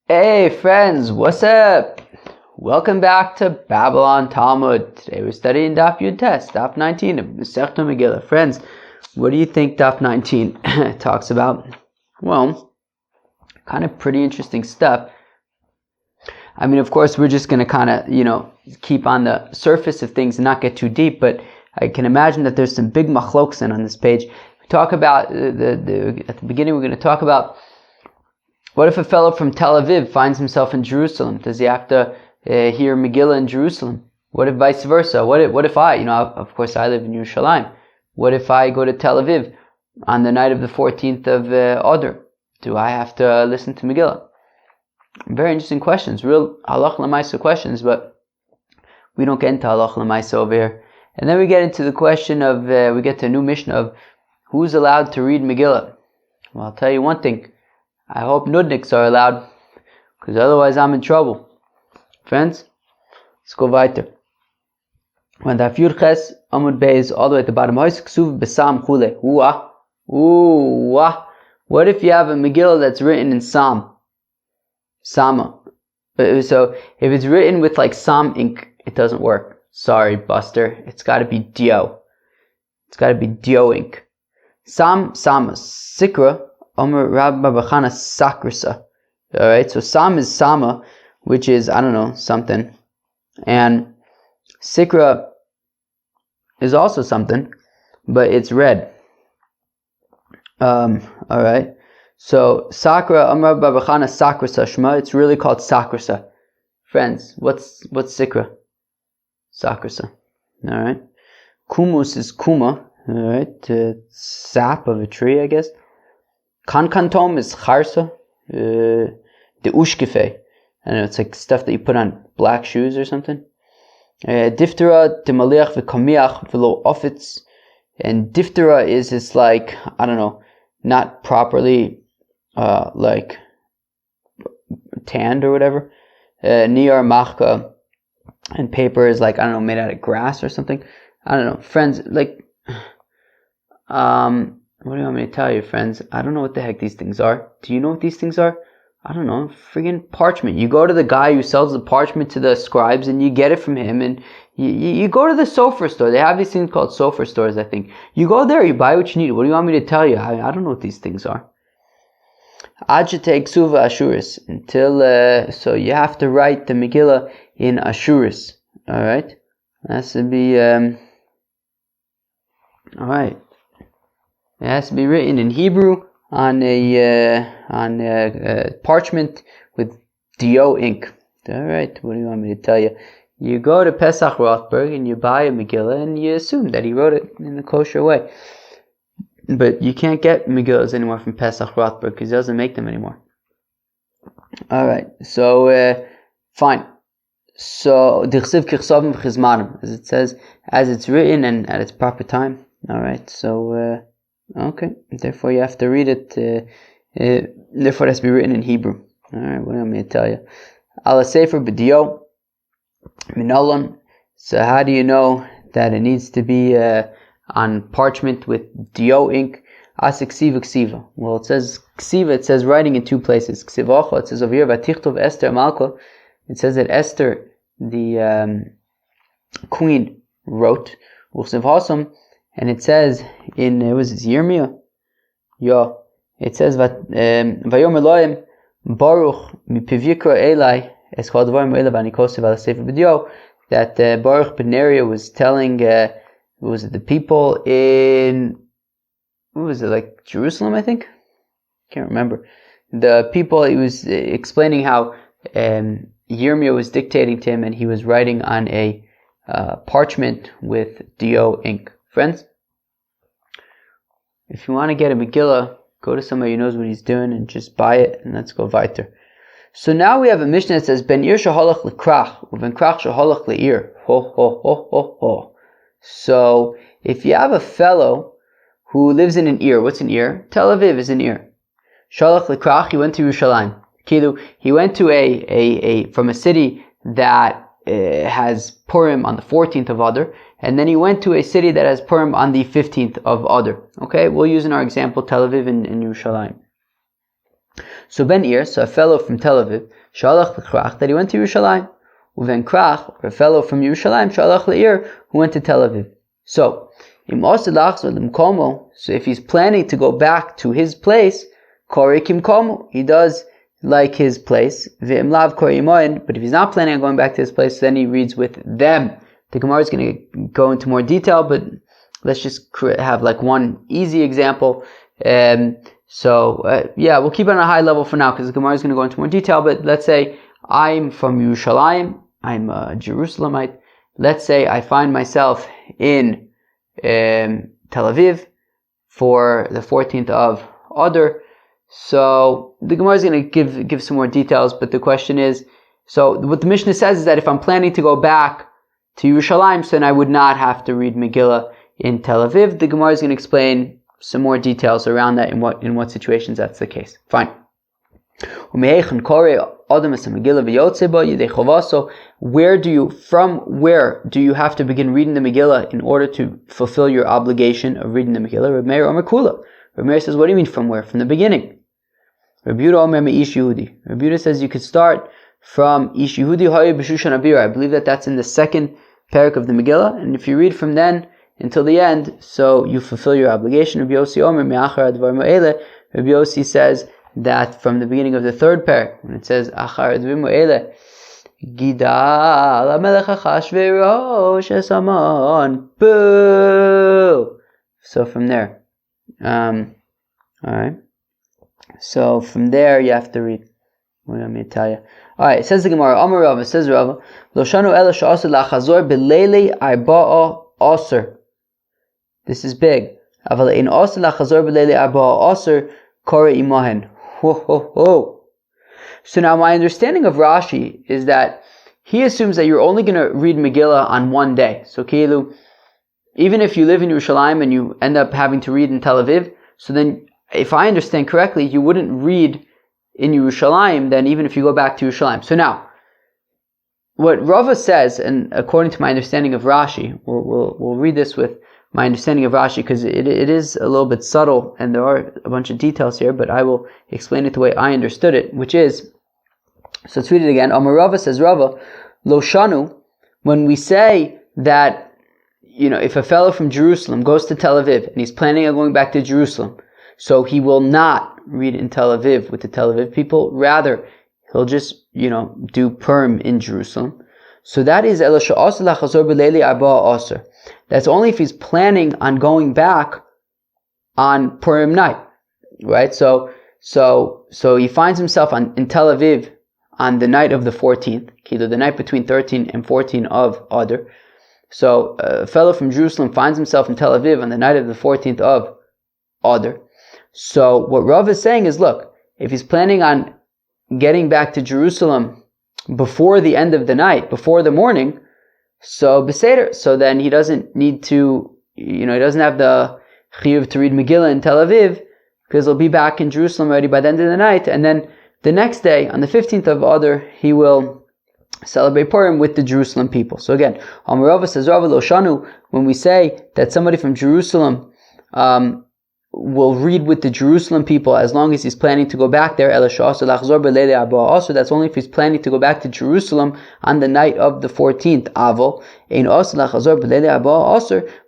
Hey friends, what's up? Welcome back to Babylon Talmud. Today we're studying Daf Yud Tes, Daf 19 of Masechta Megilla. Friends, what do you think Daf 19 talks about? Well, kind of pretty interesting stuff. I mean, of course, we're just going to kind of, keep on the surface of things and not get too deep, but I can imagine that there's some big machloksin on this page. We talk about, at the beginning, we're going to talk about what if a fellow from Tel Aviv finds himself in Jerusalem? Does he have to hear Megillah in Jerusalem? What if vice versa? What if I, of course I live in Yerushalayim. What if I go to Tel Aviv on the night of the 14th of Adar? Do I have to listen to Megillah? Very interesting questions, real halach l'maisa questions, but we don't get into halach l'maisa over here. And then we get into the question of, we get to a new mission of who's allowed to read Megillah. Well, I'll tell you one thing. I hope nudniks are allowed, because otherwise I'm in trouble. Friends, let's go weiter. When Daf Yud Ches Amud Beis all the way at the bottom, what if you have a Megillah that's written in Sama? So if it's written with like Sam ink, it doesn't work. Sorry, Buster. It's got to be Dio. It's got to be Dio ink. Sama, Sikra. Omer Rabbi Bachana Sakrisa. Alright, so Sam is Sama, which is, something. And Sikra is also something, but it's red. Alright. So Sakra, Omer Rabbi Bachana Sakrisa Shema, it's really called Sakrisa. Friends, what's Sikra? Sakrisa. Alright. Kumus is Kuma. Alright. Sap of a tree, I guess. Kankantom is charsa, the ushkefe. I know it's like stuff that you put on black shoes or something. Diphthera, demaliach v'kamiach v'lo ofitz. And diphthera is this like, not properly, tanned or whatever. Niyar machka. And paper is like, made out of grass or something. Friends, what do you want me to tell you, friends? I don't know what the heck these things are. Do you know what these things are? I don't know. Friggin' parchment. You go to the guy who sells the parchment to the scribes and you get it from him, and you go to the sofer store. They have these things called sofer stores, I think. You go there, you buy what you need. What do you want me to tell you? I don't know what these things are. Ajite ksuva ashuris. Until, so you have to write the Megillah in ashuris. Alright? That should be, alright. It has to be written in Hebrew on a parchment with Dio ink. Alright, what do you want me to tell you? You go to Pesach Rothberg and you buy a Megillah and you assume that he wrote it in a kosher way. But you can't get Megillahs anymore from Pesach Rothberg because he doesn't make them anymore. Alright, so fine. So, as it says, as it's written and at its proper time. Alright, so okay, therefore you have to read it, therefore it has to be written in Hebrew. Alright, what am I going to tell you? Ala Sefer B'dio Minolon. So how do you know that it needs to be on parchment with Dio ink? Asik Ksiva Ksiva. Well, it says Ksiva, it says writing in two places. Ksivacha, it says over here, Vatichtov Esther Malka. It says that Esther, the queen, wrote. Uksiv Hasam. And it says in, Yirmiyah? Yeah. It says, Vayomer Loim, Baruch, Mipivikra Elai, Eschal Dvarim Elai Vanikosev Ala Sefer B'dio, that Baruch ben Neriah was telling, was it the people in, Jerusalem, I think? Can't remember. The people, he was explaining how Yirmiyah was dictating to him and he was writing on a parchment with Dio ink. Friends, if you want to get a Megillah, go to somebody who knows what he's doing and just buy it, and let's go weiter. So now we have a Mishnah that says, Ben Ir shaholach lekrach, uven krach shaholach leir. Ho, ho, ho, ho, ho. So, if you have a fellow who lives in an Ir, what's an Ir? Tel Aviv is an Ir. Shalach lekrach, he went to Yerushalayim. Kilu, he went to from a city that has Purim on the 14th of Adar, and then he went to a city that has Purim on the 15th of Adar. Okay, we'll use in our example Tel Aviv and Yerushalayim. So Ben Ir, so a fellow from Tel Aviv, Shalach l'Krach, that he went to Yerushalayim. Uven Krach, or a fellow from Yerushalayim, Shalach l'Ir, who went to Tel Aviv. So, so if he's planning to go back to his place, Kori Kim Komo, he does like his place. V'im lav Kori Imoin, but if he's not planning on going back to his place, then he reads with them. The Gemara is going to go into more detail, but let's just have like one easy example. We'll keep it on a high level for now because the Gemara is going to go into more detail. But let's say I'm from Yerushalayim, I'm a Jerusalemite. Let's say I find myself in Tel Aviv for the 14th of Adar. So the Gemara is going to give some more details, but the question is, so what the Mishnah says is that if I'm planning to go back to Yerushalayim, so then I would not have to read Megillah in Tel Aviv. The Gemara is going to explain some more details around that in what situations that's the case. Fine. From where do you have to begin reading the Megillah in order to fulfill your obligation of reading the Megillah? Reb Meir Omer Kula. Reb Meir says, what do you mean from where? From the beginning. Reb Yehuda Omer Meish Yehudi. Reb Yehuda says you could start from Ish Yehudi Hayu B'Shushan Abira. I believe that's in the second parak of the Megillah, and if you read from then until the end, so you fulfill your obligation. Rabbi Yossi Omer Me'achar Advar Mo'ele. Rabbi Yossi says that from the beginning of the third parak, when it says Achar Advar Mo'ele, Gidal HaMelech Achashverosh Esamon. Boo! So from there. Alright. So from there you have to read. What do you want me to tell you? Alright, it says the Gemara, Amar Rava, says Rava, Loshanu ela sha'asur lachazor b'leilei arba'a asur. This is big. Aval ein asur lachazor b'leilei arba'a asur kore imahen. Ho ho ho. So now my understanding of Rashi is that he assumes that you're only going to read Megillah on one day. So Keilu, even if you live in Yerushalayim and you end up having to read in Tel Aviv, so then if I understand correctly, you wouldn't read in Yerushalayim then even if you go back to Yerushalayim. So now, what Rava says, and according to my understanding of Rashi, we'll read this with my understanding of Rashi because it is a little bit subtle and there are a bunch of details here, but I will explain it the way I understood it, which is, so let's read it again. Amar Rava says Rava, Lo Shanu, when we say that, if a fellow from Jerusalem goes to Tel Aviv and he's planning on going back to Jerusalem, so he will not read in Tel Aviv with the Tel Aviv people, rather he'll just, do Purim in Jerusalem. So that is that's only if he's planning on going back on Purim night, right? So he finds himself in Tel Aviv on the night of the 14th, the night between 13 and 14 of Adar. So a fellow from Jerusalem finds himself in Tel Aviv on the night of the 14th of Adar. So what Rav is saying is, look, if he's planning on getting back to Jerusalem before the end of the night, before the morning, so Beseder, so then he doesn't need to, he doesn't have the chiyuv to read Megillah in Tel Aviv, because he'll be back in Jerusalem already by the end of the night, and then the next day, on the 15th of Adar, he will celebrate Purim with the Jerusalem people. So again, Amar Rava says, Rava Lo Shanu, when we say that somebody from Jerusalem will read with the Jerusalem people as long as he's planning to go back there, that's only if he's planning to go back to Jerusalem on the night of the 14th Avol.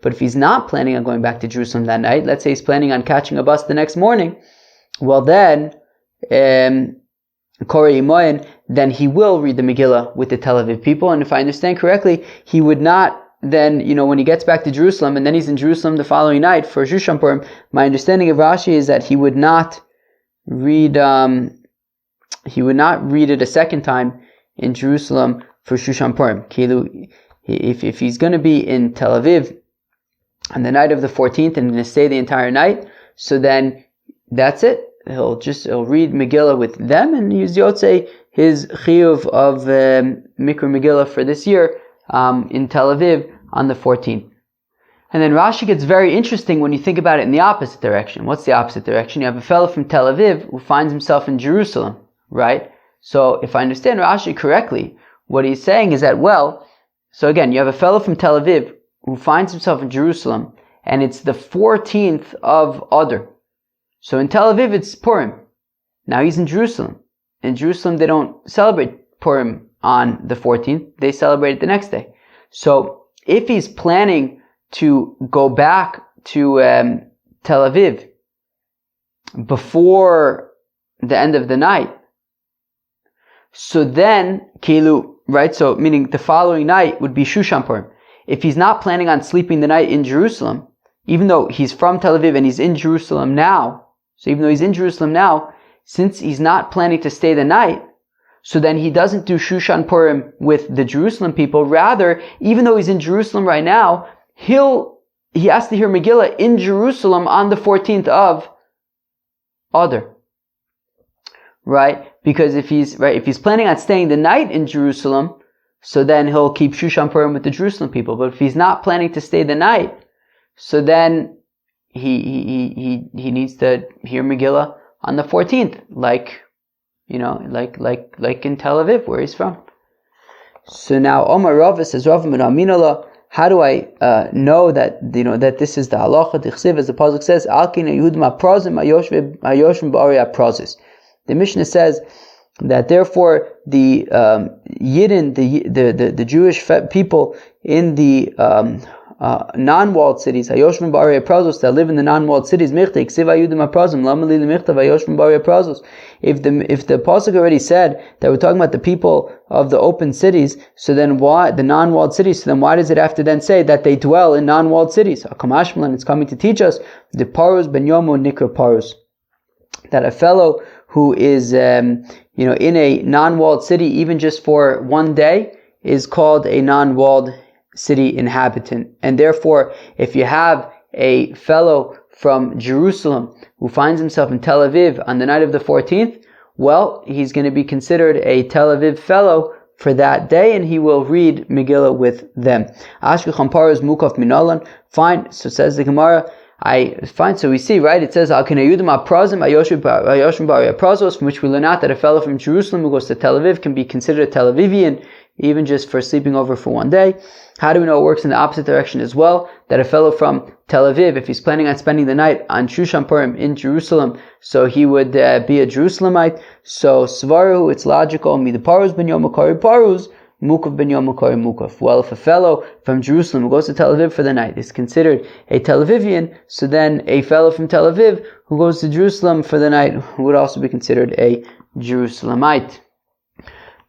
But if he's not planning on going back to Jerusalem that night, let's say he's planning on catching a bus the next morning, well then then he will read the Megillah with the Tel Aviv people. And if I understand correctly, he would not then, when he gets back to Jerusalem and then he's in Jerusalem the following night for Shushan Purim, my understanding of Rashi is that he would not read it a second time in Jerusalem for Shushan Purim. If he's going to be in Tel Aviv on the night of the 14th and going to stay the entire night, so then that's it. He'll read Megillah with them and use Yotzei, his chiyuv of Mikra Megillah for this year in Tel Aviv on the 14th. And then Rashi gets very interesting when you think about it in the opposite direction. What's the opposite direction? You have a fellow from Tel Aviv who finds himself in Jerusalem, right? So if I understand Rashi correctly, what he's saying is that, so again, you have a fellow from Tel Aviv who finds himself in Jerusalem and it's the 14th of Adar. So in Tel Aviv it's Purim. Now he's in Jerusalem. In Jerusalem, they don't celebrate Purim on the 14th. They celebrate it the next day. So if he's planning to go back to Tel Aviv before the end of the night, so then Kilu, right? So meaning the following night would be Shushan Purim. If he's not planning on sleeping the night in Jerusalem, even though he's from Tel Aviv and he's in Jerusalem now, so even though he's in Jerusalem now, since he's not planning to stay the night, so then he doesn't do Shushan Purim with the Jerusalem people. Rather, even though he's in Jerusalem right now, he has to hear Megillah in Jerusalem on the 14th of Adar. Right? Because if he's planning on staying the night in Jerusalem, so then he'll keep Shushan Purim with the Jerusalem people. But if he's not planning to stay the night, so then he needs to hear Megillah on the 14th, like in Tel Aviv, where he's from. So now Omar Rava says, Rav ben Aminallah, how do I know that that this is the halacha? Dichsiv, as the pasuk says, Alkin Yehudim HaPrazim Hayoshim Ba'ari HaPrazis. The Mishnah says that therefore the Yidden, the Jewish people in the non-walled cities, Hayoshvim B'Arei HaPrazos, that live in the non-walled cities, Michtei Ksiv Hayudim HaPrazim, Lama Li Michtav Hayoshvim B'Arei HaPrazos. If the pasuk already said that we're talking about the people of the open cities, so then why the non-walled cities? So then why does it have to then say that they dwell in non-walled cities? Akamashmalan, it's coming to teach us the Parus Ben Yomo Nikra Parus, that a fellow who is in a non-walled city, even just for one day, is called a non-walled city inhabitant. And therefore, if you have a fellow from Jerusalem who finds himself in Tel Aviv on the night of the 14th, well, he's going to be considered a Tel Aviv fellow for that day, and he will read Megillah with them. Ashkecham Paros Mukaf Minalan. Fine. So says the Gemara. So we see, right? It says from which we learn out that a fellow from Jerusalem who goes to Tel Aviv can be considered a Tel Avivian, even just for sleeping over for one day. How do we know it works in the opposite direction as well? That a fellow from Tel Aviv, if he's planning on spending the night on Shushan Purim in Jerusalem, so he would be a Jerusalemite. So Svaru, it's logical. Mi the Parus ben Yom Makari Parus, Mukaf ben Yom Makari Mukaf. Well, if a fellow from Jerusalem who goes to Tel Aviv for the night is considered a Tel Avivian, so then a fellow from Tel Aviv who goes to Jerusalem for the night would also be considered a Jerusalemite.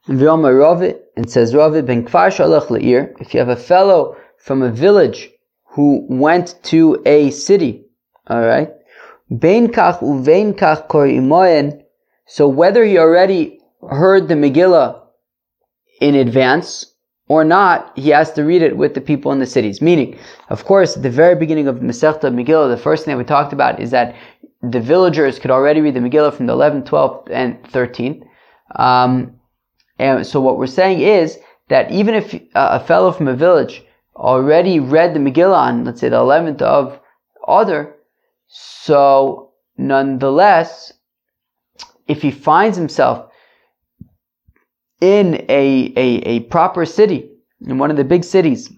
V'yomar Ravi, and says Ravi ben Kfar Shalach Le'ir, if you have a fellow from a village who went to a city, alright, bein kach uvein kach kor imoyen, so whether he already heard the Megillah in advance or not, he has to read it with the people in the cities. Meaning, of course, at the very beginning of Masechta Megillah, the first thing that we talked about is that the villagers could already read the Megillah from the 11th, 12th, and 13th. And so what we're saying is that even if a fellow from a village already read the Megillah on, let's say, the 11th of Adar, so nonetheless, if he finds himself in a proper city, in one of the big cities,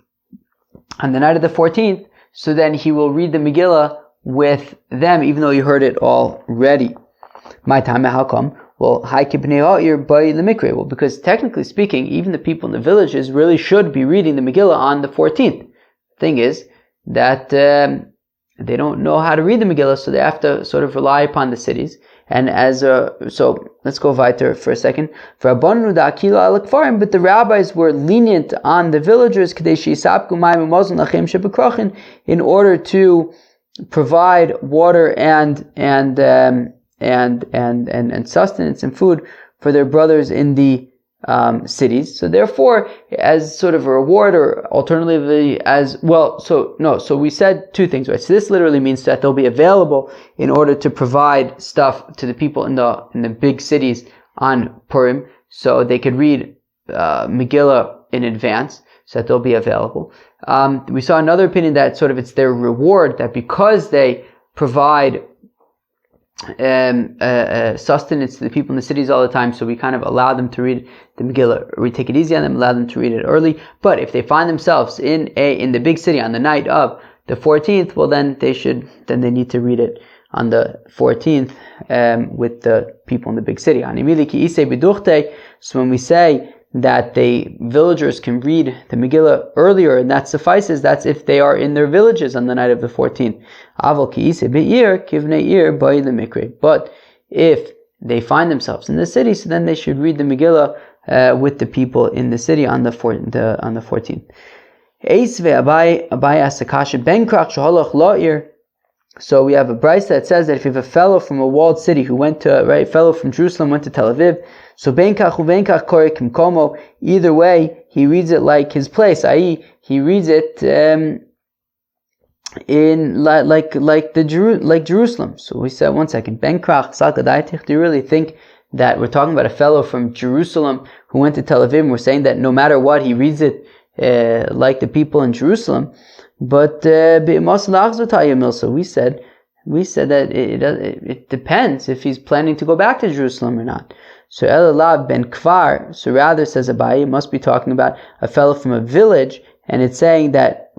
on the night of the 14th, so then he will read the Megillah with them, even though he heard it already. My time, how come? Well, well, because technically speaking, even the people in the villages really should be reading the Megillah on the 14th. Thing is that they don't know how to read the Megillah, so they have to sort of rely upon the cities. And so let's go weiter for a second. But the rabbis were lenient on the villagers in order to provide water and sustenance and food for their brothers in the cities. So therefore, as sort of a reward, or alternatively as well, so we said two things, right? So this literally means that they'll be available in order to provide stuff to the people in the big cities on Purim, so they could read Megillah in advance, so that they'll be available. We saw another opinion that sort of it's their reward, that because they provide sustenance to the people in the cities all the time, so we kind of allow them to read the Megillah, we take it easy on them, allow them to read it early. But if they find themselves in the big city on the night of the 14th, well then they need to read it on the 14th with the people in the big city. So when we say that the villagers can read the Megillah earlier, and that suffices, that's if they are in their villages on the night of the 14th. But if they find themselves in the city, so then they should read the Megillah with the people in the city on the 14th. So we have a brayso that says that if you have a fellow from a walled city who went to, fellow from Jerusalem went to Tel Aviv, so either way, he reads it like his place, i.e., he reads it in like Jerusalem. So we said, one second, do you really think that we're talking about a fellow from Jerusalem who went to Tel Aviv, and we're saying that no matter what, he reads it like the people in Jerusalem? But so we said that it depends if he's planning to go back to Jerusalem or not. So Elalav ben Kfar, so rather, says Abaye, it must be talking about a fellow from a village, and it's saying that,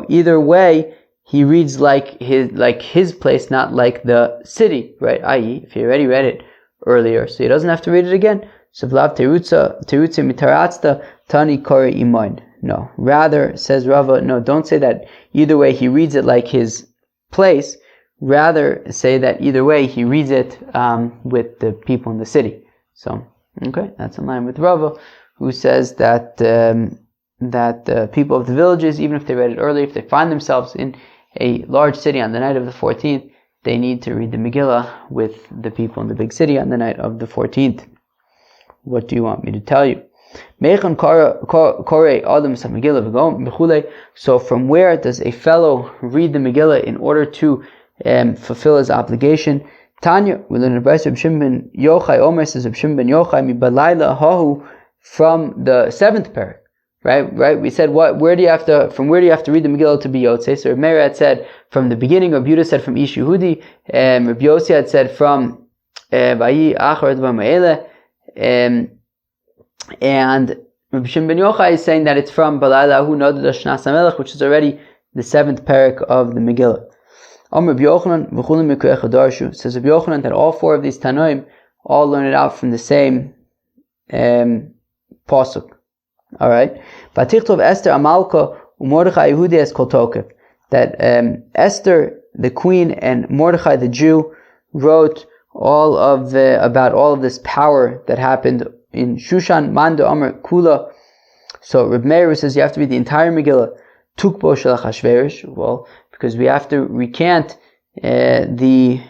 either way he reads like his place, not like the city, right? I.e., if he already read it earlier, so he doesn't have to read it again. So Vlav terutza mitaratzta tani kore imoin. No, rather, says Rava, no, don't say that either way he reads it like his place. Rather, say that either way he reads it with the people in the city. So, okay, that's in line with Rava, who says that people of the villages, even if they read it earlier, if they find themselves in a large city on the night of the 14th, they need to read the Megillah with the people in the big city on the night of the 14th. What do you want me to tell you? So from where does a fellow read the Megillah in order to fulfill his obligation? Tanya, we learn in the Brayso, Reb Shimon ben Yochai Omer says, Reb Shimon ben Yochai mi balayla hahu, from the 7th parak. Right. We said where do you have to read the Megillah to be Yotzei? So Reb Meir had said from the beginning. Reb Yehuda said from Ish Yehudi. Reb Yossi had said from Vayi Achar Dvar Ma'ele. And Reb Shimon ben Yochai is saying that it's from Balayla Hu Noded Shnas HaMelech, which is already the 7th parak of the Megillah. Reb Yochanan v'chulim mikrecha darshu, says Reb Yochanan that all 4 of these Tanoim all learn it out from the same pasuk. All right. Vatichtov Esther Amalka uMordechai Yehudi es kol tokev. That Esther, the queen, and Mordechai, the Jew, wrote about all of this power that happened in Shushan. Manda Amr Kula. So Reb Meir says you have to read the entire Megillah. Tukbo shel Achashverosh. Well, because we have to recant the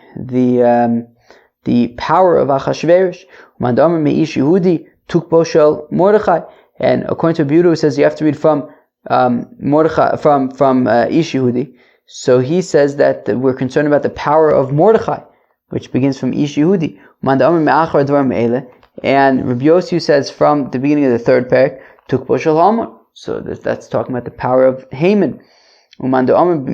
power of Achashverosh. Manda Amr Meish Yehudi Tukbo shel Mordechai. And according to Yehuda, who says you have to read from Mordechai, from Ish Yehudi. So he says that we're concerned about the power of Mordechai, which begins from Ish Yehudi. And Rabbi Yossi says from the beginning of the 3rd parak, Tukbo shel Haman. So that's talking about the power of Haman. And Rabbi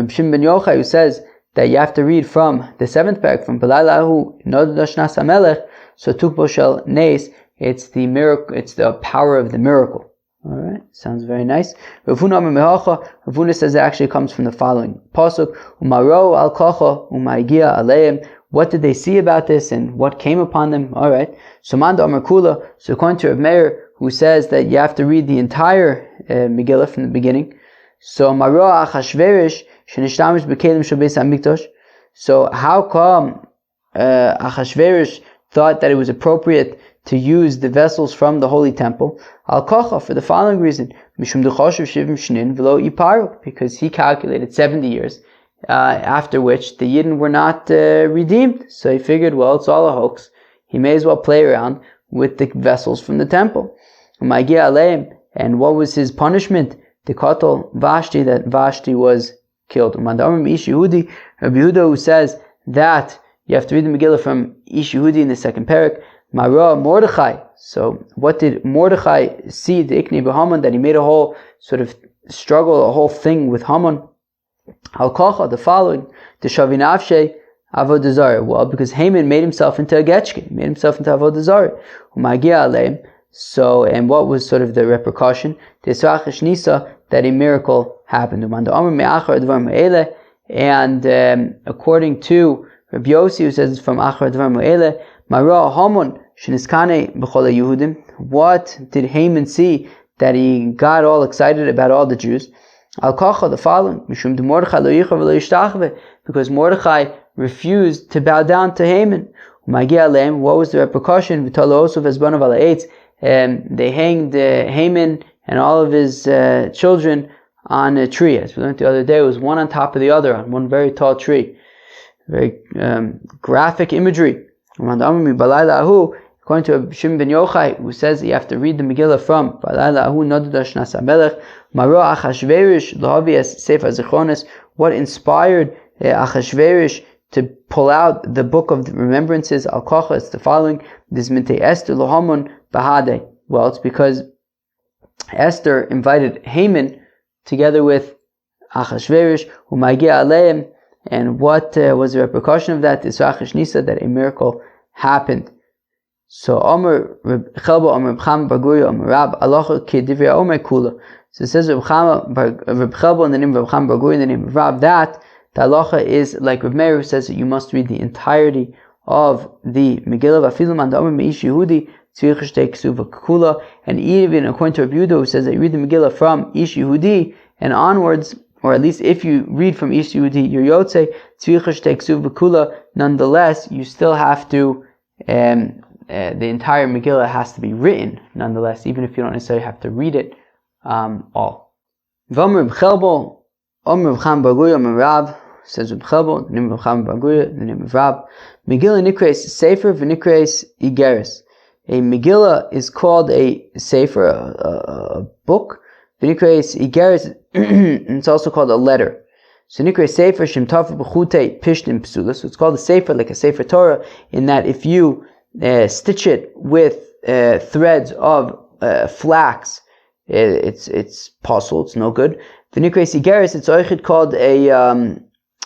Shimon ben Yochai, who says that you have to read from the 7th parak, from Balayla Hu Noded Shnas HaMelech. So Tukbo shel Nes, it's the miracle, it's the power of the miracle. Alright, sounds very nice. Ravuna says it actually comes from the following pasuk: Umaro al kocha umaigia aleim. What did they see about this and what came upon them? Alright. So Manda Amar Kula, so according to Reb Meir, who says that you have to read the entire Megillah from the beginning. So Maro Achashverosh shenishtamish bekelim shel beis hamikdash. So how come Achashverosh thought that it was appropriate to use the vessels from the holy temple? Al kocha, for the following reason: mishum dechoshev shivim shnin v'lo iparu, because he calculated 70 years after which the Yidden were not redeemed. So he figured, well, it's all a hoax. He may as well play around with the vessels from the temple. And what was his punishment? The katal Vashti, that Vashti was killed. Rabbi Yehuda, who says that you have to read the Megillah from Ish Yehudi in the 2nd parak. Mara Mordechai. So what did Mordechai see, the Ikni b'Haman, that he made a whole sort of struggle, a whole thing with Haman? Al kocha, the following: the Shavinavshe Avodah Zarah. Well, because Haman made himself into a getchke, made himself into Avodah Zarah. Umagia aleim. So, and what was sort of the repercussion? The Nisa, that a miracle happened. And according to Rabbi Yossi, who says it's from Achar Dvar Me'ele, Mara Hamon Sheniskane B'chol Yehudim. What did Haman see that he got all excited about all the Jews? Al Kacha, the following, Mishum de Mordechai lo yichav lo yishtachve, because Mordechai refused to bow down to Haman. Megilla Aleim, what was the repercussion? V'talo osuf ezbanav ala eitz. They hanged Haman and all of his children on a tree. As we learned the other day, it was one on top of the other on one very tall tree. Very graphic imagery. According to Shimon ben Yochai, who says you have to read the Megillah from what inspired Achashverosh to pull out the book of the remembrances, Al-Kocha, it's the following, well, it's because Esther invited Haman together with Achashverosh, and what was the repercussion of that? Israchash Nisa, that a miracle happened. So Omer Reb Chelbo, Omer Reb Chama bar Guria, Omer Rab, Alocha Kedivya Omer Kula. So it says Reb Chelbo in the name of Reb Chama bar Guria, in the name of Rab, that the Alocha is like Reb Meir, who says that you must read the entirety of the Megillah. Vafilu man da Omer Meish Yehudi tzvich shtei ksuva kula. And even according to Reb Yehuda, who says that you read the Megillah from Ish Yehudi and onwards, or at least if you read from Ish Yehudi, your Yotze tzvich shtei ksuva kula. Nonetheless, you still have to the entire Megillah has to be written, nonetheless, even if you don't necessarily have to read it all. V'omer Reb Chelbo, Omer Reb Chama bar Guria, Omer Rab, says Reb Chelbo, the name of Reb Chama bar Guria, the name of Rab. Megillah nikreis sefer v'nikreis igeres. A Megillah is called a sefer, a book. V'nikreis igeres, it's also called a letter. So nikreis sefer shem taf b'chutei pishtim psula. So it's called a sefer, like a sefer Torah, in that if you stitch it with threads of flax, it's possible, it's no good. The Nikreis Igeres, it's oichid called a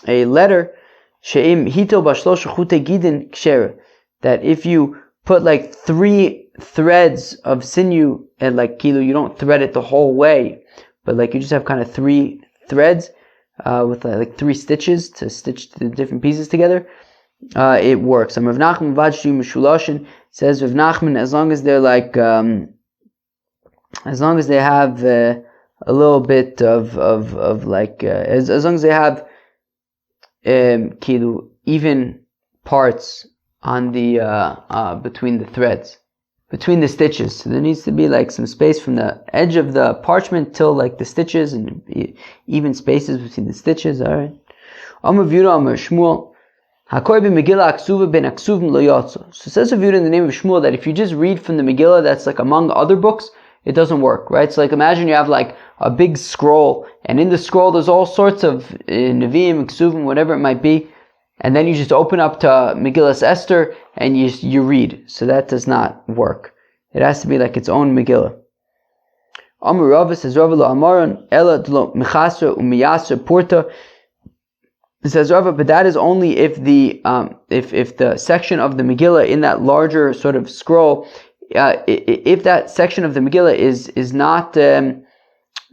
letter, she'im hito b'shlosh chutei gidin ksher, that if you put like 3 threads of sinew, and like kilo, you don't thread it the whole way, but like you just have kind of 3 threads with like 3 stitches to stitch the different pieces together. It works. Rav Nachman Vajshi Mishulashin says Rav Nachman, as long as they're like, as long as they have a little bit of like, as long as they have even parts on the between the threads, between the stitches. So there needs to be like some space from the edge of the parchment till like the stitches, and even spaces between the stitches. All right. Amar V'Yuda Amar Shmuel. So it says Rav Yehuda in the name of Shmuel that if you just read from the Megillah that's like among other books, it doesn't work, right? So like imagine you have like a big scroll, and in the scroll there's all sorts of Nevi'im, Ksuvim, whatever it might be, and then you just open up to Megillas Esther and you read. So that does not work. It has to be like its own Megillah. Amar Rava says Rava lo Amaron Ela Dlo Mechasra Umiyasra Porta. It says Rava, but that is only if the if the section of the Megillah in that larger sort of scroll, if that section of the Megillah is not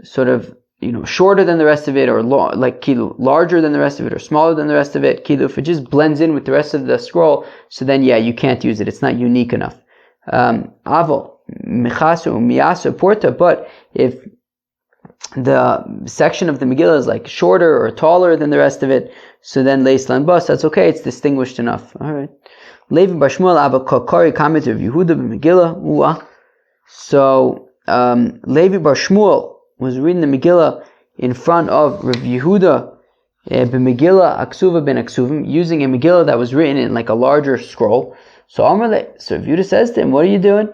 sort of shorter than the rest of it, or larger than the rest of it, or smaller than the rest of it. If it just blends in with the rest of the scroll, so then you can't use it. It's not unique enough. Avo Mechasu Miyasa Porta, but if the section of the Megillah is like shorter or taller than the rest of it, so then Leis Lan Bas, that's okay, it's distinguished enough. Alright. Levi bar Shmuel Abba Kokari comment of Yehuda b'Megillah. So Levi bar Shmuel was reading the Megillah in front of Rav Yehuda b'Megillah Aksuva ben Aksuvim, using a Megillah that was written in like a larger scroll. So Rav Yehuda says to him, what are you doing?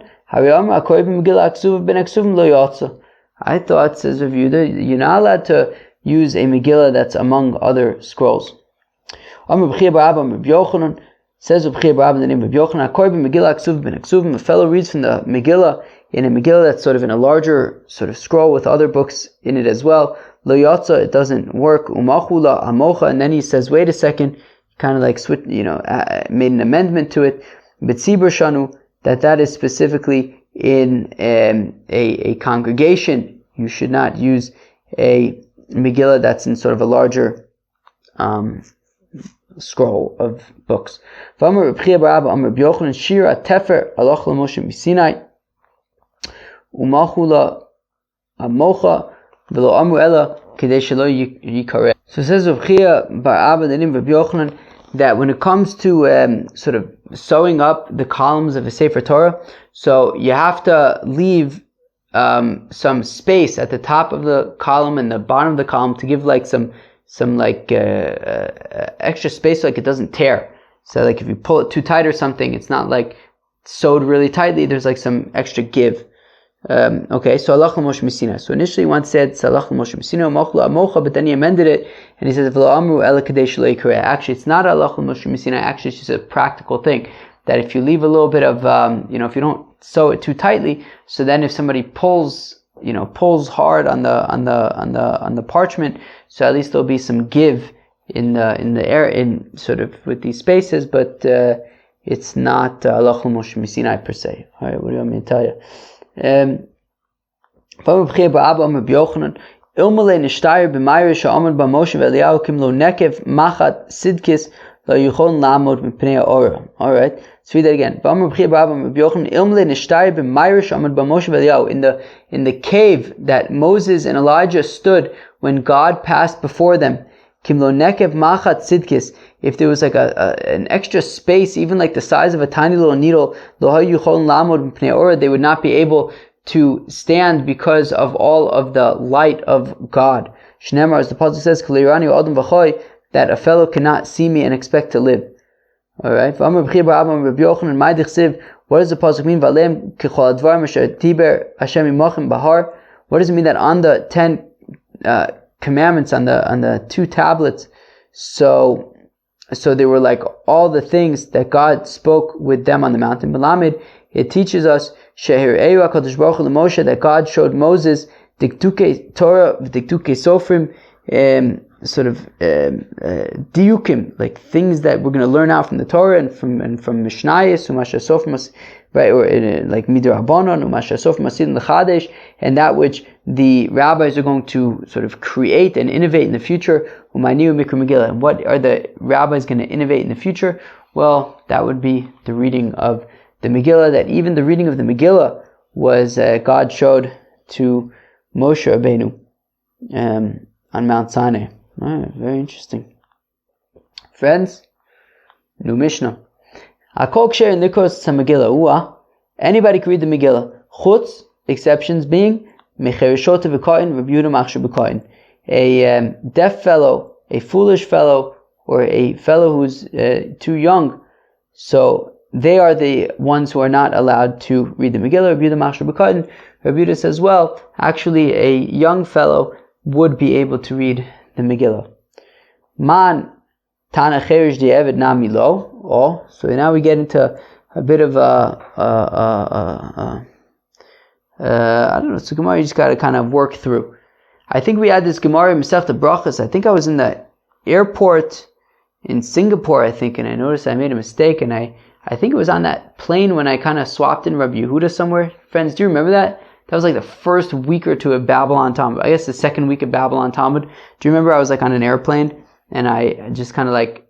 I thought, says Rav Yehuda, you're not allowed to use a Megillah that's among other scrolls. Says Reb Chia bar Abba in the name of Yochanan, a fellow reads from the Megillah in a Megillah that's sort of in a larger sort of scroll with other books in it as well. Lo yotza, it doesn't work. Umachula amocha, and then he says, wait a second, kind of like made an amendment to it. Betzibur shanu, that is specifically in a congregation. You should not use a Megillah that's in sort of a larger scroll of books. V'amar Reb Chia bar Abba Amar Reb Yochanan Shira Tefer Aloch LaMoshe Misinai Umachula Amocha V'lo Amru Ela Kedei Shelo Yikareh. So it says Reb Chia bar Abba the name of Reb Yochanan that when it comes to sort of sewing up the columns of a Sefer Torah, so you have to leave some space at the top of the column and the bottom of the column to give like some extra space so like it doesn't tear. So like if you pull it too tight or something, it's not like sewed really tightly, there's like some extra give. Okay, so Allah Moshe Messina. So initially one said Salach Moshe Messina Mocha, but then he amended it and he says actually it's not Allah Moshe Messina, actually it's just a practical thing that if you leave a little bit of if you don't sew it too tightly, so then if somebody pulls hard on the parchment, so at least there'll be some give in the air in sort of with these spaces, but it's not Allah Moshe Messina per se. All right, what do you want me to tell you? So he Alright, let's read that again. In the cave that Moses and Elijah stood when God passed before them, if there was like an extra space, even like the size of a tiny little needle, they would not be able to stand because of all of the light of God. Shnemar, as the Pasuk says, that a fellow cannot see me and expect to live. Alright, what does the Pasuk mean? What does it mean that on the 10 commandments, on the 2 tablets, so they were like all the things that God spoke with them on the mountain. Belamed, it teaches us that God showed Moses diktuke Torah, diktuke Sofrim, sort of diukim, like things that we're going to learn out from the Torah and from Mishnayos, umasha sofrim, right, or like midrabanon, umasha sofrim asid l'chadesh, and that which the rabbis are going to sort of create and innovate in the future. Umayniu mikra Megillah. And what are the rabbis going to innovate in the future? Well, that would be the reading of the Megillah. That even the reading of the Megillah was God showed to Moshe Rabbeinu on Mount Sinai. Alright, very interesting. Friends, new Mishnah. Anybody can read the Megillah. Chutz, exceptions being a deaf fellow, a foolish fellow, or a fellow who's too young. So they are the ones who are not allowed to read the Megillah. Rabbi Yehuda says, well, actually a young fellow would be able to read the Megillah. Man Tana Cherish Di'evid Nami Lo. Oh, so now we get into a bit of I don't know, so Gemara you just got to kind of work through. I think we had this Gemara in Masechta Brachos. I think I was in the airport in Singapore, I think, and I noticed I made a mistake, and I think it was on that plane when I kind of swapped in Rabbi Yehuda somewhere. Friends, do you remember that? That was like the first week or two of Babylon Talmud. I guess the second week of Babylon Talmud. Do you remember I was like on an airplane and I just kind of like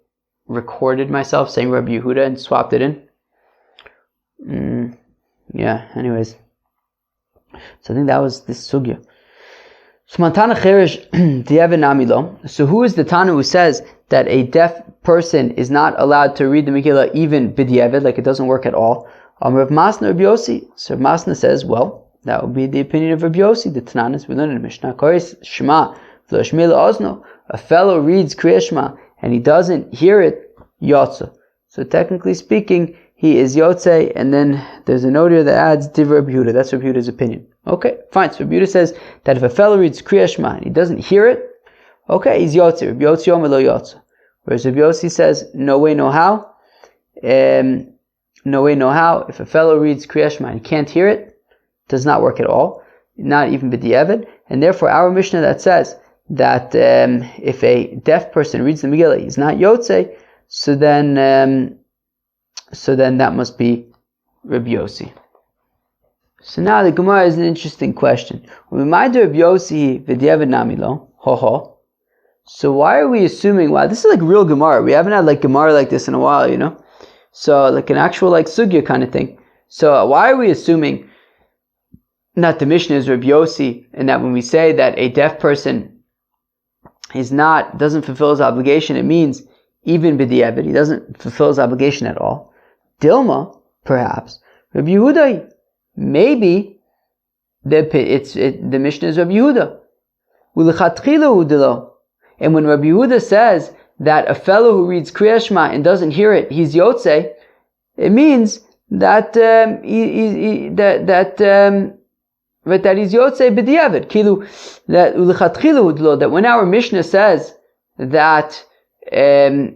recorded myself saying Rabbi Yehuda and swapped it in? Yeah, anyways. So I think that was this sugya. So who is the Tana who says that a deaf person is not allowed to read the Megillah even b'diavad, like it doesn't work at all? Rav Masna Rabbi Yossi. So Rav Masna says, well, that would be the opinion of Rabbi Yossi. The Tananis we learned in Mishnah. Koris Shema v'lo Shmei Ozno. A fellow reads Kriya Shema and he doesn't hear it, Yotze. So technically speaking, he is Yotze, and then there's a note here that adds Div Rabbi Yehuda. That's Rabbi Yehuda's opinion. Okay, fine. So Rabbi Yehuda says that if a fellow reads Kriya Shema and he doesn't hear it, okay, he's Yotze. Rabbi Yotze Yomer Lo Yotze. Whereas Rabbi Yossi says, no way, no how. No way, no how. If a fellow reads Kriya Shema and he can't hear it, does not work at all, not even b'diavad, and therefore our Mishnah that says that if a deaf person reads the Megillah, he's not Yotze, so then that must be Rabbi Yossi. So now the Gemara is an interesting question. Ho ho. So why are we assuming, wow, this is like real Gemara. We haven't had like Gemara like this in a while, you know? So like an actual like sugya kind of thing. So why are we assuming that the Mishnah is Rabbi Yossi, and that when we say that a deaf person doesn't fulfill his obligation, it means even b'di'evet, he doesn't fulfill his obligation at all. Dilma, perhaps, Rabbi Yehuda, maybe the Mishnah is Rabbi Yehuda. And when Rabbi Yehuda says that a fellow who reads Kriyas Shema and doesn't hear it, he's Yotzei, it means that he's Yotzei b'di'evet. Kilu that when our Mishnah says that a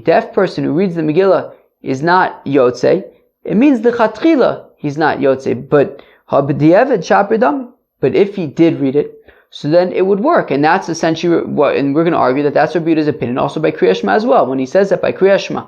deaf person who reads the Megillah is not Yotzei, it means the Chatchila he's not Yotzei, but b'di'evet shaper dam. But if he did read it, so then it would work, and that's essentially what. And we're going to argue that that's Rabbi Yehuda's opinion, also by Kriyas Shema as well. When he says that by Kriyas Shema,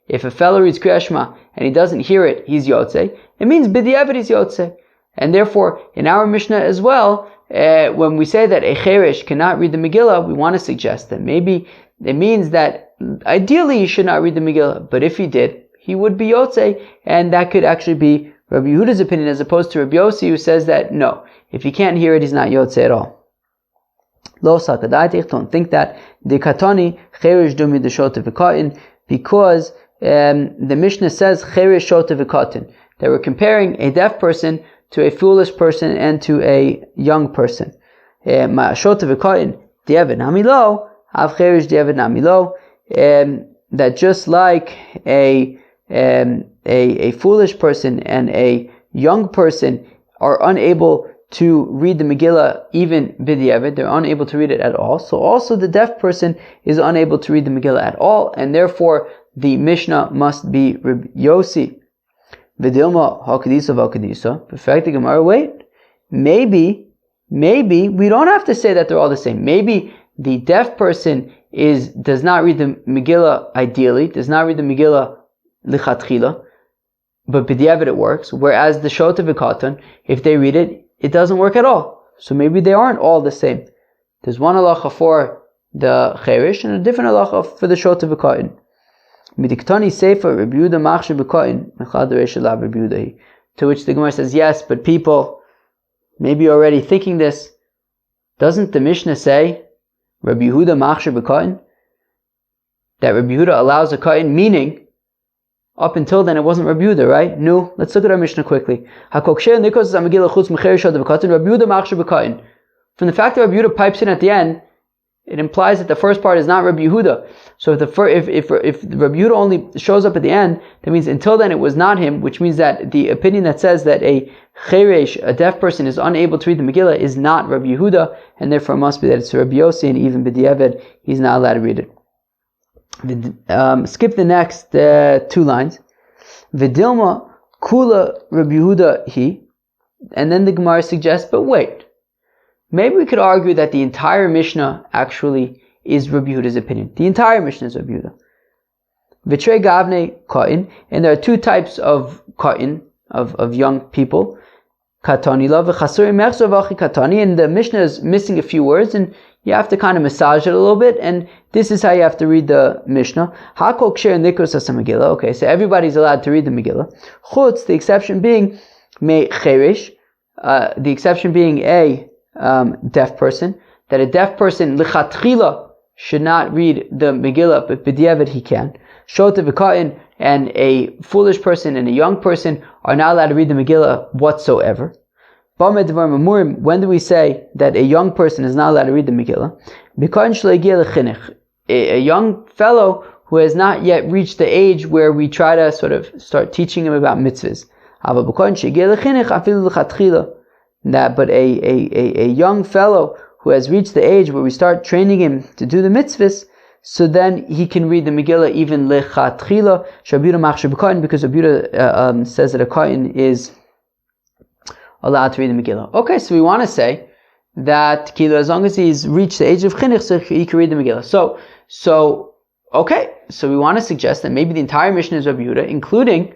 if a fellow reads Kriyas Shema and he doesn't hear it, he's Yotzei. It means b'di'evet he's Yotzei, and therefore in our Mishnah as well, when we say that a Cheresh cannot read the Megillah, we want to suggest that maybe it means that ideally he should not read the Megillah, but if he did, he would be Yotzei, and that could actually be Rabbi Yehuda's opinion as opposed to Rabbi Yossi, who says that no, if he can't hear it, he's not Yotzei at all. Lo sakadaitich, don't think that the katani cheresh dumi the shota v'katin, because the Mishnah says cheresh shota v'katin, that we're comparing a deaf person to a foolish person and to a young person. Ma shota v'katin di'evet namilo, av cheresh di'evet namilo, that just like a foolish person and a young person are unable to read the Megillah even b'di'evet, they're unable to read it at all. So also the deaf person is unable to read the Megillah at all, and therefore the Mishnah must be Rabbi Yossi. V'dilma ha'kedisa v'ha'kedisa. Perfect the Gemara. Wait, maybe we don't have to say that they're all the same. Maybe the deaf person does not read the Megillah ideally, does not read the Megillah lichatchila, but b'di'evet it works. Whereas the shota v'katan, if they read it, it doesn't work at all. So maybe they aren't all the same. There's one halacha for the cheresh and a different halacha for the shota v'katan. Midiktani sefer Rabbi Yehuda machshir b'katan mechad reish elav Rabbi Yehuda. To which the Gemara says, yes, but people maybe you're already thinking this. Doesn't the Mishnah say Rabbi Yehuda machshir b'katan? That Rabbi Yehuda allows a katan, meaning up until then, it wasn't Rabbi Yehuda, right? No. Let's look at our Mishnah quickly. From the fact that Rabbi Yehuda pipes in at the end, it implies that the first part is not Rabbi Yehuda. So if Rabbi Yehuda only shows up at the end, that means until then it was not him, which means that the opinion that says that a cheresh, a deaf person, is unable to read the Megillah is not Rabbi Yehuda, and therefore it must be that it's Rabbi Yossi, and even b'di'evet, he's not allowed to read it. Skip the next 2 lines. V'dilma kula Rabbi Yehuda he, and then the Gemara suggests, but wait, maybe we could argue that the entire Mishnah actually is Rabbi Yehuda's opinion. The entire Mishnah is Rabbi Yehuda. V'trei gavne ka'in, and there are 2 types of ka'in, of young people. Katani la v'chasuri mechzo v'achi katani, and the Mishnah is missing a few words, and you have to kind of massage it a little bit, and this is how you have to read the Mishnah. Hakol ksher nikros as Megillah. Okay, so everybody's allowed to read the Megillah. Chutz, the exception being me cheresh, the exception being a deaf person. That a deaf person lichatchila should not read the Megillah, but b'di'evet he can. Shota v'ka'in, and a foolish person and a young person are not allowed to read the Megillah whatsoever. When do we say that a young person is not allowed to read the Megillah? A young fellow who has not yet reached the age where we try to sort of start teaching him about mitzvahs. But a young fellow who has reached the age where we start training him to do the mitzvahs, so then he can read the Megillah even lechatchila, because Rabbi Yehuda says that a kohen is allowed to read the Megillah. Okay, so we want to say that as long as he's reached the age of chinuch, so he can read the Megillah. So we want to suggest that maybe the entire Mishnah is Rabbi Yehuda, including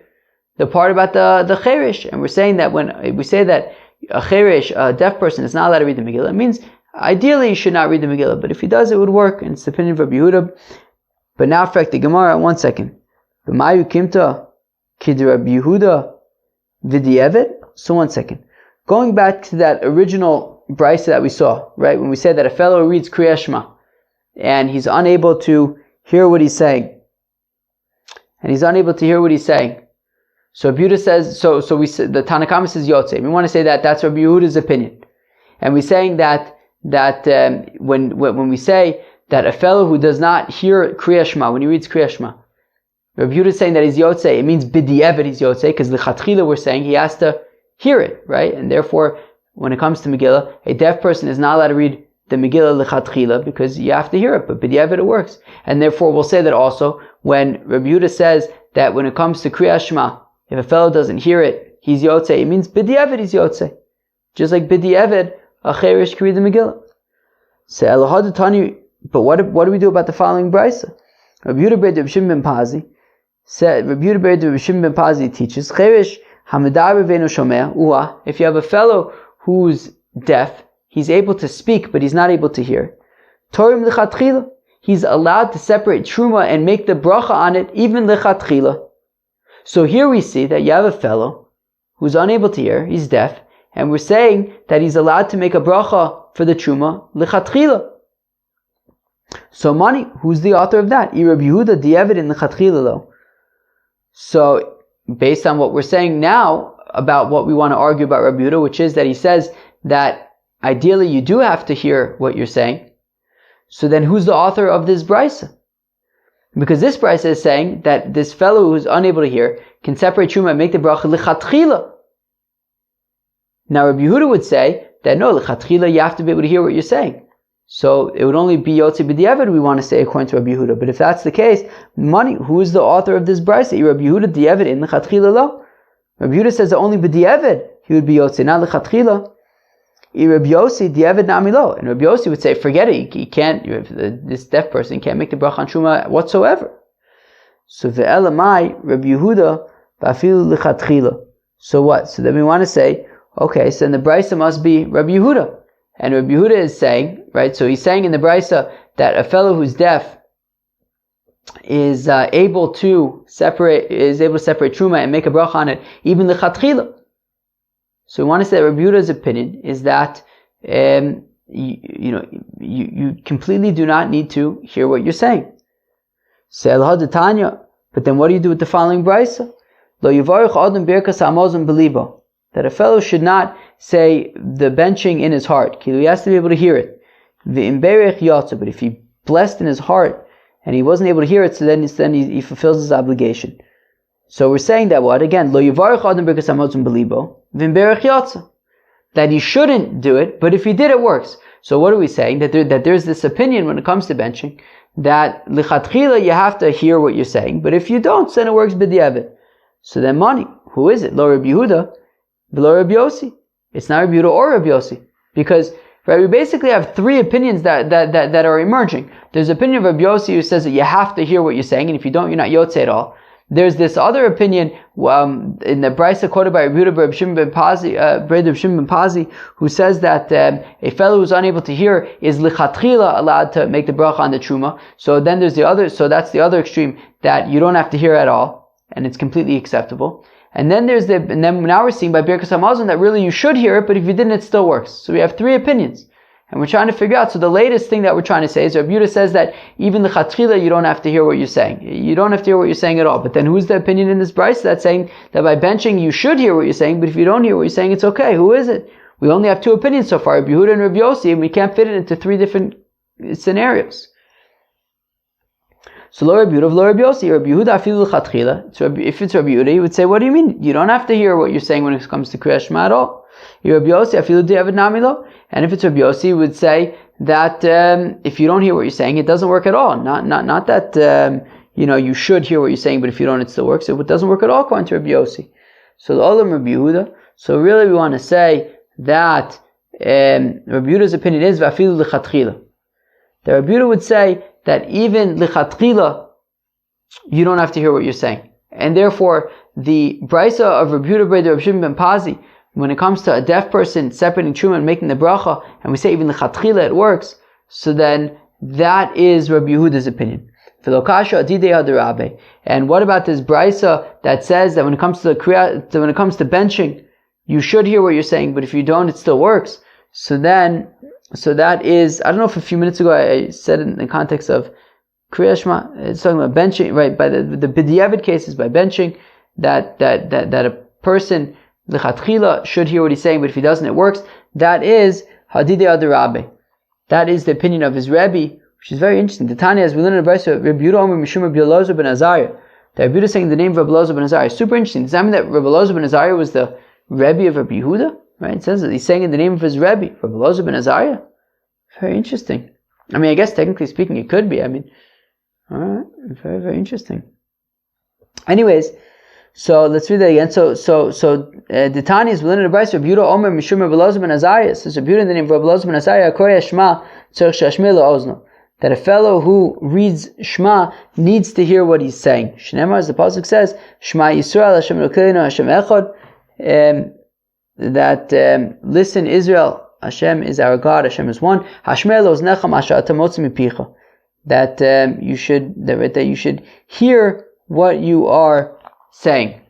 the part about the cheresh. And we're saying that when we say that a cheresh, a deaf person, is not allowed to read the Megillah, it means ideally he should not read the Megillah, but if he does, it would work, and it's the opinion of Rabbi Yehuda. But now, fact, the Gemara, 1 second. B'mayu kimta kid Rabbi Yehuda v'di'evet? So 1 second. Going back to that original brisa that we saw, right, when we said that a fellow reads Kriyat Shema, and he's unable to hear what he's saying. So Rabbi Yehuda says, so we the Tanna Kama says Yotze. We want to say that that's Rabbi Yehuda's opinion. And we're saying that when we say that a fellow who does not hear Kriyat Shema, when he reads Kriyat Shema, Rabbi Yehuda is saying that he's Yotze, it means B'di'evet he's Yotze, because L'chatchila we're saying he has to hear it, right? And therefore, when it comes to Megillah, a deaf person is not allowed to read the Megillah L'chatchila because you have to hear it, but B'di'evet it works. And therefore, we'll say that also when Rabbi Yehuda says that when it comes to Kriyat Shema, if a fellow doesn't hear it, he's Yotze, it means B'di'evet he's Yotze. Just like B'di'evet, a Cherish can read the Megillah. So Elohad Tani, but what do we do about the following brisa? Rabbi Yehuda Ber Rabbi Shimon ben Pazi said, Rabbi Yehuda Ber Rabbi Shimon ben Pazi teaches, Cherish Hamadar V'eino Shomea, if you have a fellow who's deaf, he's able to speak, but he's not able to hear. Torim L'chatchila, he's allowed to separate Truma and make the bracha on it, even L'chatchila. So here we see that you have a fellow who's unable to hear, he's deaf, and we're saying that he's allowed to make a bracha for the Truma, L'chatchila. So Mani, who's the author of that? Rabbi Yehuda di'evet in L'chatchila lo. So, based on what we're saying now about what we want to argue about Rabbi Yehuda, which is that he says that ideally you do have to hear what you're saying. So then who's the author of this brisa? Because this brisa is saying that this fellow who's unable to hear can separate Truma and make the bracha L'chatchila. Now Rabbi Yehuda would say that no, L'chatchila you have to be able to hear what you're saying. So it would only be Yotze B'di'evet we want to say according to Rabbi Yehuda. But if that's the case, who is the author of this brisa? Rabbi Yehuda di'evet in L'chatchila lo. Rabbi Yehuda says that only B'di'evet he would be Yotze, not L'chatchila. Rabbi Yossi di'evet nami lo. And Rabbi Yossi would say, forget it, he can't, this deaf person can't make the bracha on Truma whatsoever. So ve'elamai Rabbi Yehuda ba'afilu L'chatchila. So what? So then we want to say, okay, so then the brisa must be Rabbi Yehuda. And Rabbi Yehuda is saying, right, so he's saying in the brisa that a fellow who's deaf is able to separate Truma and make a bracha on it, even L'chatchila. So we want to say that Rabbi Yehuda's opinion is that you completely do not need to hear what you're saying. But then what do you do with the following brisa? Lo yivarech adam birkas hamazon belibo. That a fellow should not say the benching in his heart. He has to be able to hear it. But if he blessed in his heart and he wasn't able to hear it, so then he fulfills his obligation. So we're saying that what? Again, lo yivarech adam birkas hamazon belibo v'imberech yotza. That he shouldn't do it, but if he did, it works. So what are we saying? That there's this opinion when it comes to benching, that l'chatchila you have to hear what you're saying, but if you don't, then it works b'di'evet. So then Mani, who is it? Lo Rabbi Yehuda, v'lo Rabbi Yossi. It's not Rabbi Yehuda or Rabbi Yossi. Because right, we basically have three opinions that are emerging. There's the opinion of Rabbi Yossi who says that you have to hear what you're saying, and if you don't, you're not Yotze at all. There's this other opinion in the brisa quoted by Rabbi Yehuda Rabbi Shimon ben Pazi, who says that a fellow who's unable to hear is lichatchila allowed to make the bracha on the truma. So then there's that's the other extreme, that you don't have to hear at all, and it's completely acceptable. And then now we're seeing by Birkas Hamazon that really you should hear it, but if you didn't, it still works. So we have three opinions. And we're trying to figure out, so the latest thing that we're trying to say is, Rabbi Yehuda says that even the Chatchila, you don't have to hear what you're saying. You don't have to hear what you're saying at all. But then who's the opinion in this brisa that's saying that by benching you should hear what you're saying, but if you don't hear what you're saying, it's okay? Who is it? We only have two opinions so far, Rabbi Yehuda and Rabbi Yossi, and we can't fit it into three different scenarios. So lo Rabbi Yehuda, lo Rabbi Yossi, Rabbi Yehuda afilu l'chatchila. If it's Rabbi Yehuda, he would say, what do you mean? You don't have to hear what you're saying when it comes to Kriyat Shema at all. Rabbi Yossi afilu di'evet nami lo. And if it's Rabbi Yossi, he would say that if you don't hear what you're saying, it doesn't work at all. Not that you should hear what you're saying, but if you don't, it still works. It doesn't work at all according to Rabbi Yossi. So the olam Rabbi Yehuda. So really, we want to say that Rabbi Yehuda's opinion is vafilu l'chatchila. The Rabbi Yehuda would say that even l'chatchila, you don't have to hear what you're saying, and therefore the brisa of Rabbi Yehuda Ber Rabbi Shimon ben Pazi, when it comes to a deaf person separating truma and making the bracha, and we say even the chatchila it works, so then that is Rabbi Yehuda's opinion. And what about this brisa that says that when it comes to benching, you should hear what you're saying, but if you don't, it still works. So that is, I don't know if a few minutes ago I said it in the context of Kriya Shema, it's talking about benching, right? By the b'diavad cases, by benching, that a person l'chatchila should hear what he's saying, but if he doesn't, it works. That is hadidei adarabe. That is the opinion of his Rebbe, which is very interesting. The Tanya, as we learn in the Brisa, Rabbi Yehuda Omer Mishum Rabbi Elazar ben Azariah. That Rabbi Yehuda is saying the name of Rabbi Elazar ben Azariah. Super interesting. Does that mean that Rabbi Elazar ben Azariah was the Rebbe of Rabbi Yehuda? Right? It says that he's saying in the name of his Rebbe, Rabbi Elazar ben Azariah. Very interesting. I mean, I guess technically speaking, it could be. I mean, alright, very, very interesting. Anyways, so let's read that again. The Tanya is within the Brisa, Rabbi Yehuda Omer Mishum Rabbi Elazar ben Azariah. Says Rabbi Yehuda in the name of Rabbi Elazar ben Azariah, Korei Shema tzarich she'ashmiע la'ozno. That a fellow who reads Shema needs to hear what he's saying. Shneimar, as the pasuk says, Shema Yisrael Hashem Elokeinu Hashem Echad. Listen, Israel, Hashem is our God, Hashem is one. Hashmei lo'oznecha ma she'ata motzi mipicha. That you should hear what you are saying.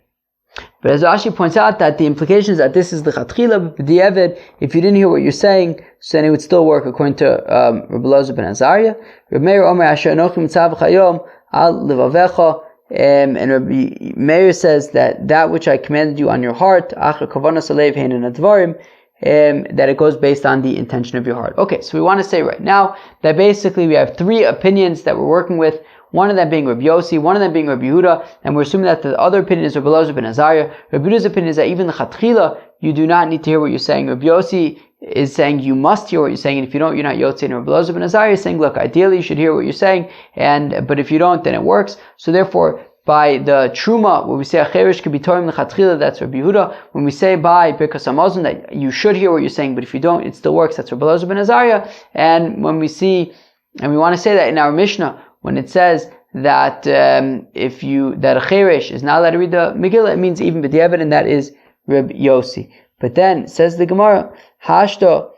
But as Rashi points out, that the implication is that this is the chatchila b'diavad. If you didn't hear what you're saying, so then it would still work according to Rabbi Elazar ben Azariah. Rabbi Meir Omer Asher Anochi Mitzavach Hayom Al Levavecha. And Rabbi Meir says that which I commanded you on your heart, Acher Kavanas Alev Heinen Advarim, that it goes based on the intention of your heart. Okay, so we want to say right now that basically we have three opinions that we're working with. One of them being Rabbi Yossi, one of them being Rabbi Yehuda, and we're assuming that the other opinion is Rabbi Elazar ben Azariah. Rabbi Yehuda's opinion is that even the chatchila, you do not need to hear what you're saying. Rabbi Yossi is saying you must hear what you're saying, and if you don't, you're not Yotze. And Rabbi Elazar ben Azariah is saying, look, ideally you should hear what you're saying, but if you don't, then it works. So therefore, by the truma, when we say acherish could be torim lechatchila, that's Rabbi Yehuda. When we say by Birkas Hamazon that you should hear what you're saying, but if you don't, it still works, that's Rabbi Elazar ben Azariah. And when we see, and we want to say that in our Mishnah, when it says that that a cheresh is not allowed to read the Megillah, it means even b'diavad, and that is Reb Yossi. But then says the Gemara, Hashta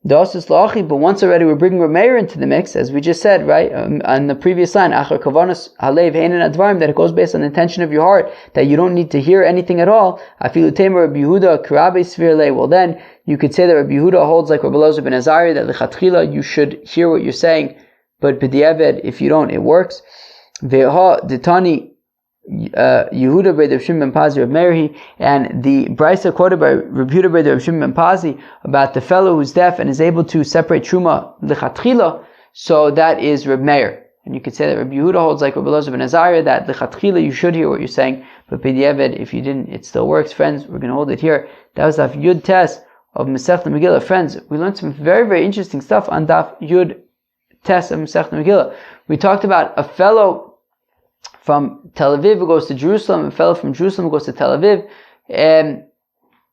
Dasus Lachi. But once already we're bringing Reb Meir into the mix, as we just said, right on the previous line, Achar Kavanas Halev Heinen Advarim, that it goes based on the intention of your heart, that you don't need to hear anything at all. Afilu Temer Reb Yehuda Karabe Svir Le. Well, then you could say that Reb Yehuda holds like Rabbi Elazar ben Azariah, that lechatchila you should hear what you're saying, but b'diavad, if you don't, it works. Ve'ha Ditani Yehuda B'ed Rav Shimon ben Pazi Rav Meirhi, and the brisa quoted by Rav Yehuda B'ed Rav Shimon ben Pazi about the fellow who's deaf and is able to separate truma lechatchila, so that is Rav Meir. And you could say that Rabbi Yehuda holds like Rabbi Elazar ben Azariah, that lechatchila you should hear what you're saying, but b'diavad, if you didn't, it still works. Friends, we're going to hold it here. That was Daf Yud Tes of Masechta Megillah. Friends, we learned some very, very interesting stuff on Daf Yud Tes of Masechta Megillah. We talked about a fellow from Tel Aviv who goes to Jerusalem, a fellow from Jerusalem who goes to Tel Aviv.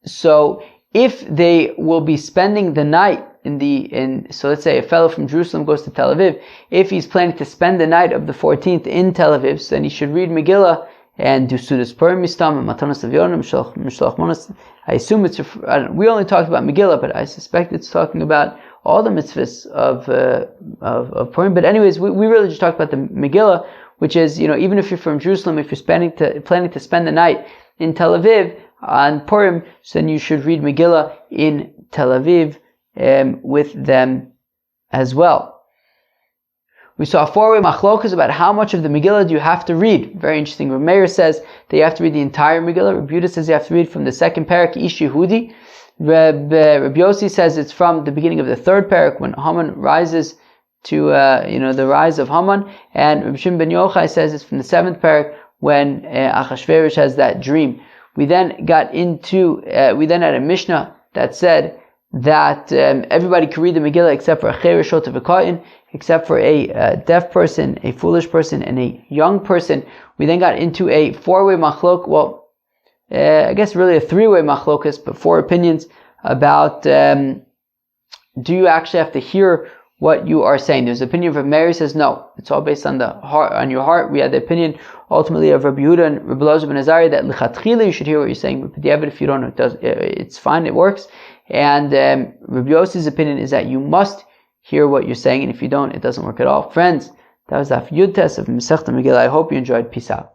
So if they will be spending the night so let's say a fellow from Jerusalem goes to Tel Aviv, if he's planning to spend the night of the 14th in Tel Aviv, so then he should read Megillah and do Sudas Purim Mistam and Matanos Avyonim, Mishlach Monos. I assume we only talked about Megillah, but I suspect it's talking about all the mitzvahs of Purim. But anyways, we really just talked about the Megillah, which is, even if you're from Jerusalem, if you're planning to spend the night in Tel Aviv on Purim, so then you should read Megillah in Tel Aviv with them as well. We saw a four-way machlokas about how much of the Megillah do you have to read. Very interesting. Reb Meir says that you have to read the entire Megillah. Reb Yehuda says you have to read from the second parak, Ish Yehudi. Reb Yossi says it's from the beginning of the third parak, when Haman rises to, the rise of Haman. And Reb Shimon ben Yochai says it's from the seventh parak, when Achashverosh has that dream. We then had a Mishnah that said that everybody could read the Megillah except for a cheresh shota v'ka'in, except for a deaf person, a foolish person, and a young person. We then got into a four-way machlok, I guess really a three-way machlokas, but four opinions about do you actually have to hear what you are saying. There's the opinion of Rav Meir who says no, it's all based on the heart, on your heart. We had the opinion ultimately of Rabbi Yehuda and Rabbi Elazar ben Azariah that lichatchila you should hear what you're saying, but if you don't, it's fine, it works. And Rabbi Yossi's opinion is that you must hear what you're saying, and if you don't, it doesn't work at all. Friends, that was Daf Yud Tes of Masechta Megillah. I hope you enjoyed. Peace out.